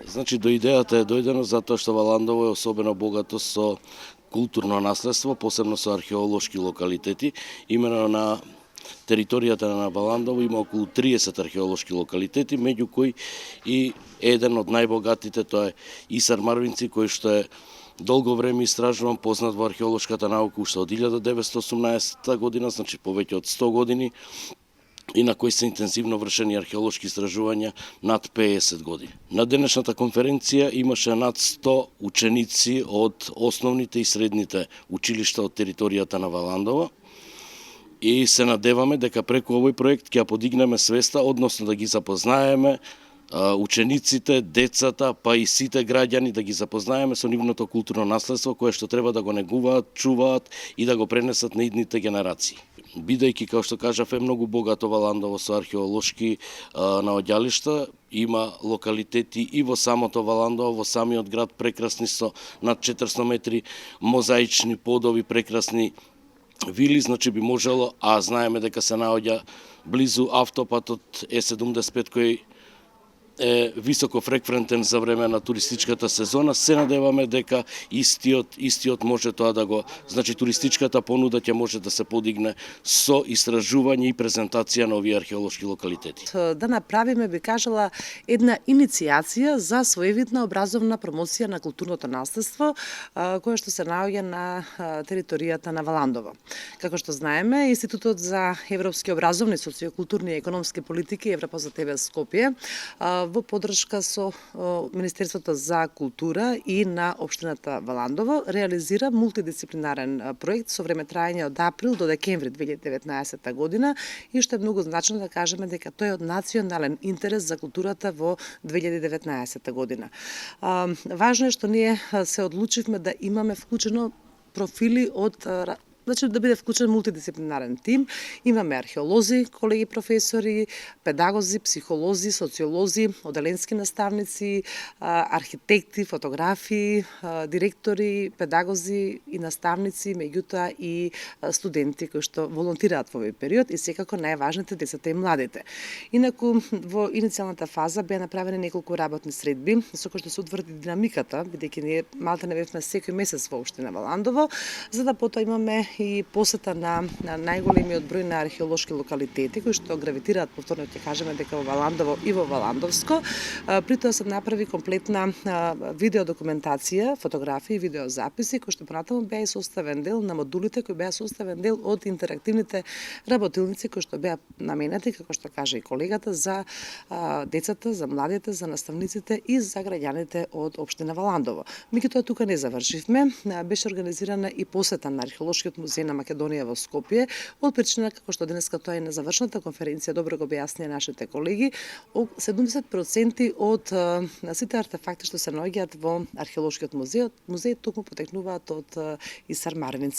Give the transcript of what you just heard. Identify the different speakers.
Speaker 1: Значи, до идејата е дојдено затоа што Валандово е особено богато со културно наследство, посебно со археолошки локалитети. Имено на територијата на Валандово има околу 30 археолошки локалитети, меѓу кои и еден од најбогатите, тоа е Исар Марвинци, кој што е долго време истражуван, познат во археолошката наука уште од 1918 година, значи повеќе од 100 години, и на кој се интензивно вршени археолошки истражувања над 50 години. На денешната конференција имаше над 100 ученици од основните и средните училишта од територијата на Валандово и се надеваме дека преку овој проект ќе подигнеме свеста, односно да ги запознаеме учениците, децата, па и сите граѓани, да ги запознаеме со нивното културно наследство кое што треба да го негуваат, чуваат и да го пренесат на идните генерации. Бидејќи, како што кажав, е многу богато Валандово со археолошки наоѓалишта, има локалитети и во самото Валандово, во самиот град, прекрасни со над 400 метри мозаични подови, прекрасни вили, значи би можело, а знаеме дека се наоѓа близу автопатот Е75 кој е високо фреквентен за време на туристичката сезона, се надеваме дека истиот може тоа да го, значи туристичката понуда ќе може да се подигне со истражување и презентација на овие археолошки локалитети.
Speaker 2: Да направиме, би кажала, една иницијација за своевидна образовна промоција на културното наследство кое што се наоѓа на територијата на Валандово. Како што знаеме, Институтот за европски образовни, социокултурни и економски политики Европа за ТВ Скопје во поддршка со Министерството за култура и на општината Валандово реализира мултидисциплинарен проект со време трајање од април до декември 2019 година и што е многу значено да кажеме дека тој е од национален интерес за културата во 2019 година. Важно е што ние се одлучивме да имаме вклучено профили од значи да биде вклучен мултидисциплинарен тим. Имаме археолози, колеги професори, педагози, психолози, социолози, оделенски наставници, архитекти, фотографи, директори, педагози и наставници, меѓутоа и студенти кои што волонтираат во овој период и секако најважните децата и младите. Инаку во иницијалната фаза беа направени неколку работни средби со кои што се утврди динамиката, бидејќи ние малку не бевме секој месец во општина Валандово, за да потоа имаме и посета на најголемиот број на археолошки локалитети кои што гравитираат, повторно ќе кажеме дека во Валандово и во Валандовско. При тоа се направи комплетна видеодокументација, фотографии и видеозаписи кои што понатаму беа и составен дел на модулите кои беа составен дел од интерактивните работилници кои што беа наменети, како што кажа и колегата, за децата, за младите, за наставниците и за граѓаните од општина Валандово. Меѓутоа тука не завршивме, беше организирана и посета на археолошкиот музеј на Македонија во Скопје, од причина како што денеска тоа е на завршната конференција, добро го објаснија нашите колеги, 70% од сите артефакти што се наоѓаат во археолошкиот музеј токму потекнуваат од Исар Марвинци.